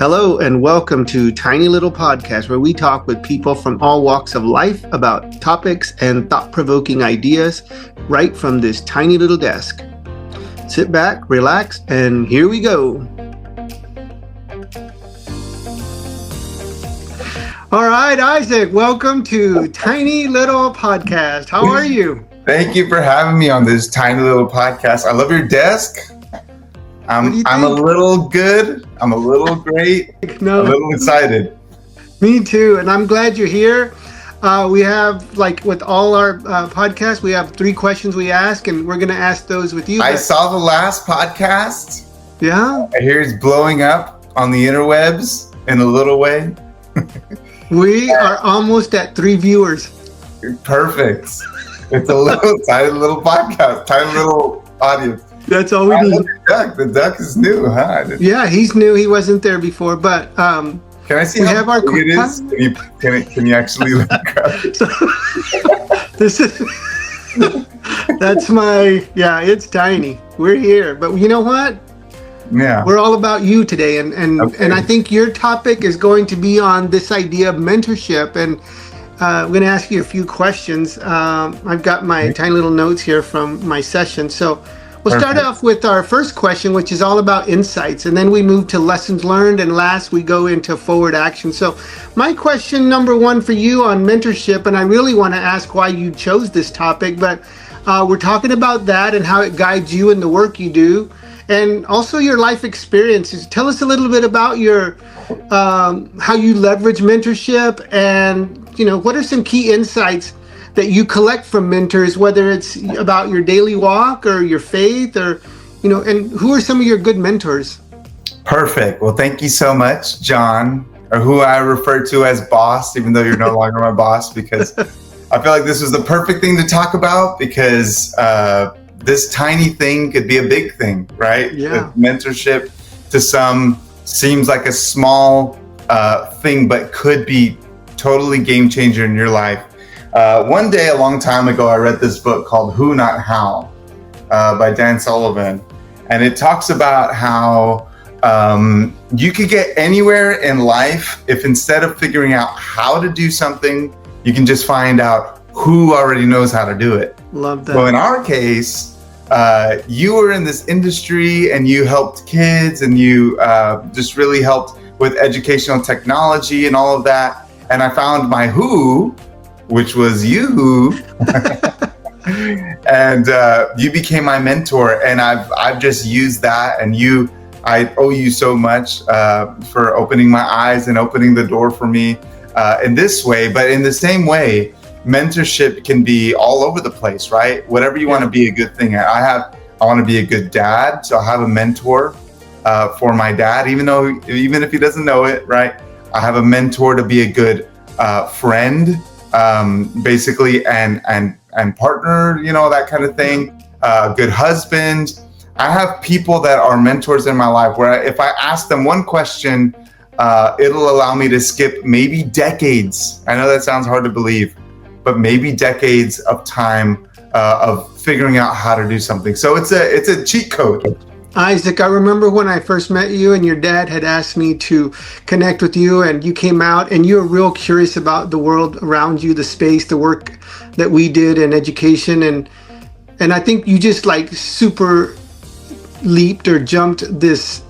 Hello and welcome to Tiny Little Podcast, where we talk with people from all walks of life about topics and thought-provoking ideas right from this tiny little desk. Sit back, relax, and here we go. All right, Isaac, welcome to Tiny Little Podcast. How are you? Thank you for having me on this tiny little podcast. I love your desk. I'm a little good. I'm a little great. No. A little excited. Me too, and I'm glad you're here. We have, like with all our podcasts, we have 3 questions we ask, and we're going to ask those with you. I saw the last podcast. Yeah? I hear it's blowing up on the interwebs in a little way. We are almost at 3 viewers. Perfect. It's a little tiny little podcast, tiny little audience. That's all we need. The duck is new, huh? Yeah, he's new. He wasn't there before, but can I see we how have our big it is? Can you actually grab it? This is it's tiny. We're here, but you know what? Yeah, we're all about you today, and I think your topic is going to be on this idea of mentorship, and I'm going to ask you a few questions. I've got my tiny little notes here from my session, so we'll start off with our first question, which is all about insights, and then we move to lessons learned, and last we go into forward action. So my question number 1 for you on mentorship, and I really want to ask why you chose this topic, but we're talking about that and how it guides you in the work you do, and also your life experiences. Tell us a little bit about your how you leverage mentorship, and what are some key insights that you collect from mentors, whether it's about your daily walk or your faith, or and who are some of your good mentors? Perfect. Well, thank you so much, John, or who I refer to as boss, even though you're no longer my boss, because I feel like this was the perfect thing to talk about, because this tiny thing could be a big thing, right? Yeah. Mentorship to some seems like a small thing, but could be totally game changer in your life. One day, a long time ago, I read this book called Who Not How by Dan Sullivan. And it talks about how you could get anywhere in life if instead of figuring out how to do something, you can just find out who already knows how to do it. Love that. So in our case, you were in this industry and you helped kids, and you just really helped with educational technology and all of that. And I found my who, which was you, and you became my mentor, and I've just used that, and I owe you so much for opening my eyes and opening the door for me in this way. But in the same way, mentorship can be all over the place, right? Whatever you want to be a good thing at. I want to be a good dad, so I have a mentor for my dad, even if he doesn't know it, right? I have a mentor to be a good friend, basically, and partner, that kind of thing. A good husband. I have people that are mentors in my life where if I ask them one question, it'll allow me to skip maybe decades. I know that sounds hard to believe, but maybe decades of time of figuring out how to do something. So it's a cheat code. Isaac, I remember when I first met you, and your dad had asked me to connect with you, and you came out and you were real curious about the world around you, the space, the work that we did in education, and I think you just like super leaped or jumped this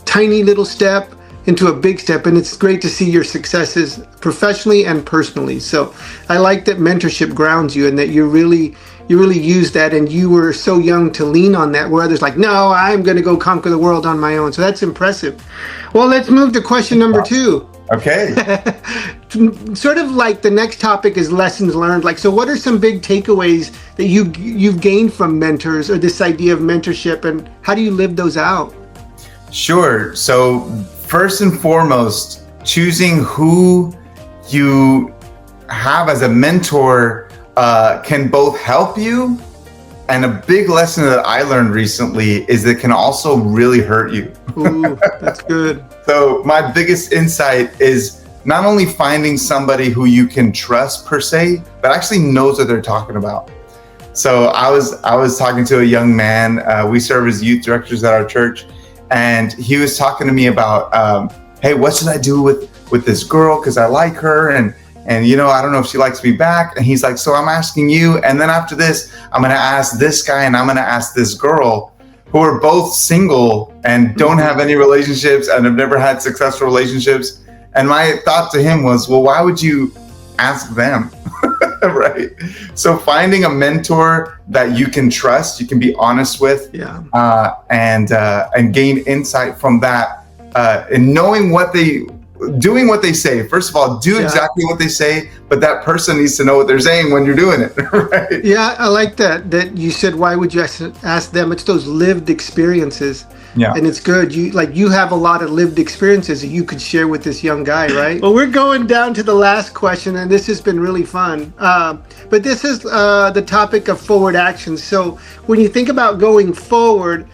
tiny little step into a big step, and it's great to see your successes professionally and personally. So I like that mentorship grounds you, and that you really use that, and you were so young to lean on that, where others like, no, I'm going to go conquer the world on my own. So that's impressive. Well, let's move to question number 2. Okay. Sort of like the next topic is lessons learned. Like, so what are some big takeaways that you've gained from mentors, or this idea of mentorship, and how do you live those out? Sure. So first and foremost, choosing who you have as a mentor can both help you, and a big lesson that I learned recently is it can also really hurt you. Ooh, that's good. So my biggest insight is not only finding somebody who you can trust per se, but actually knows what they're talking about. So I was talking to a young man. We serve as youth directors at our church, and he was talking to me about hey, what should I do with this girl? Because I like her, and I don't know if she likes me back. And he's like, so I'm asking you, and then after this, I'm going to ask this guy, and I'm going to ask this girl, who are both single and don't have any relationships and have never had successful relationships. And my thought to him was, well, why would you ask them? Right? So finding a mentor that you can trust, you can be honest with, and gain insight from that, and knowing doing what they say. First of all, do exactly what they say, but that person needs to know what they're saying when you're doing it, right? Yeah, I like that you said, why would you ask them? It's those lived experiences. Yeah. And it's good. You have a lot of lived experiences that you could share with this young guy, right? Well, we're going down to the last question, and this has been really fun. But this is the topic of forward actions. So when you think about going forward,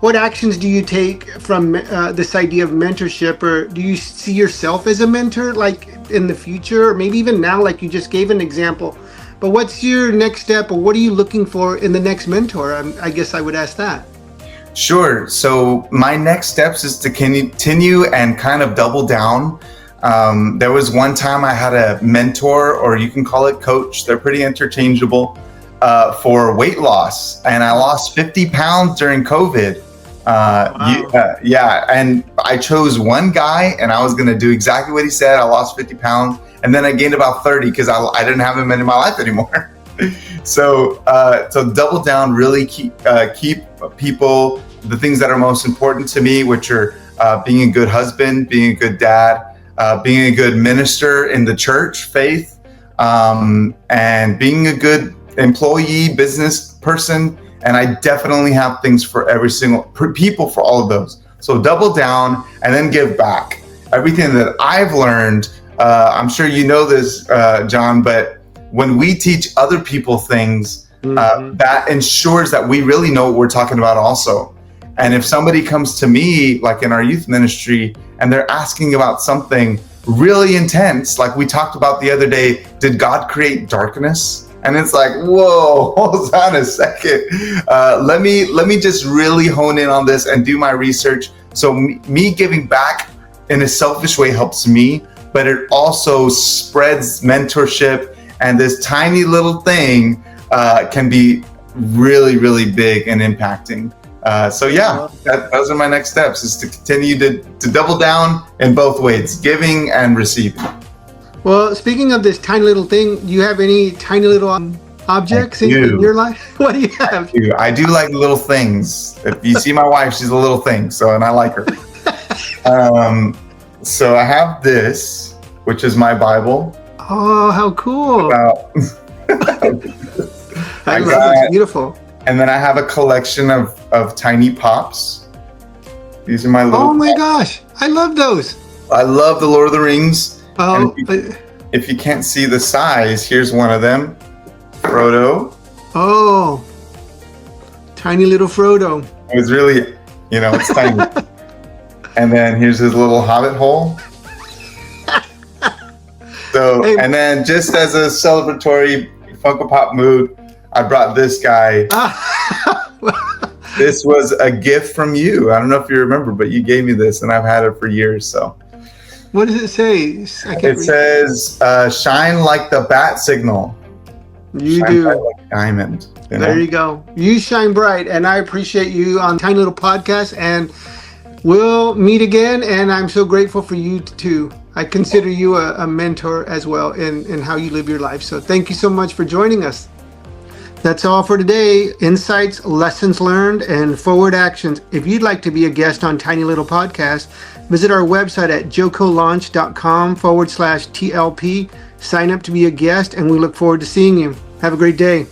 what actions do you take from this idea of mentorship, or do you see yourself as a mentor, like in the future, or maybe even now, like you just gave an example? But what's your next step, or what are you looking for in the next mentor? I guess I would ask that. Sure. So my next steps is to continue and kind of double down. There was one time I had a mentor, or you can call it coach. They're pretty interchangeable, for weight loss, and I lost 50 pounds during COVID. Wow. And I chose one guy, and I was going to do exactly what he said. I lost 50 pounds, and then I gained about 30 because I didn't have him in my life anymore. So double down, really keep people, the things that are most important to me, which are being a good husband, being a good dad, being a good minister in the church faith, and being a good employee, business person. And I definitely have things for every single people for all of those. So double down and then give back. Everything that I've learned, I'm sure you know this, John, but when we teach other people things, that ensures that we really know what we're talking about also. And if somebody comes to me, like in our youth ministry, and they're asking about something really intense, like we talked about the other day, did God create darkness? And it's like, whoa, hold on a second. Let me just really hone in on this and do my research. So me giving back in a selfish way helps me, but it also spreads mentorship, and this tiny little thing can be really, really big and impacting. Those are my next steps, is to continue to double down in both ways, giving and receiving. Well, speaking of this tiny little thing, do you have any tiny little objects in your life? What do you have? I do like little things. If you see my wife, she's a little thing, and I like her. So I have this, which is my Bible. Oh, how cool. I love it. It's beautiful. And then I have a collection of tiny pops. These are my little Oh my gosh, I love those. I love the Lord of the Rings. Oh, if you can't see the size, here's one of them. Frodo. Oh, tiny little Frodo. It's really, it's tiny. And then here's his little hobbit hole. So, and then just as a celebratory Funko Pop mood, I brought this guy. This was a gift from you. I don't know if you remember, but you gave me this, and I've had it for years. So, what does it say? It says, "Shine like the bat signal." You shine do. Like diamond. There you go. You shine bright, and I appreciate you on Tiny Little Podcast. And we'll meet again. And I'm so grateful for you too. I consider you a mentor as well in how you live your life. So thank you so much for joining us. That's all for today. Insights, lessons learned, and forward actions. If you'd like to be a guest on Tiny Little Podcast, visit our website at jocolaunch.com/TLP. Sign up to be a guest, and we look forward to seeing you. Have a great day.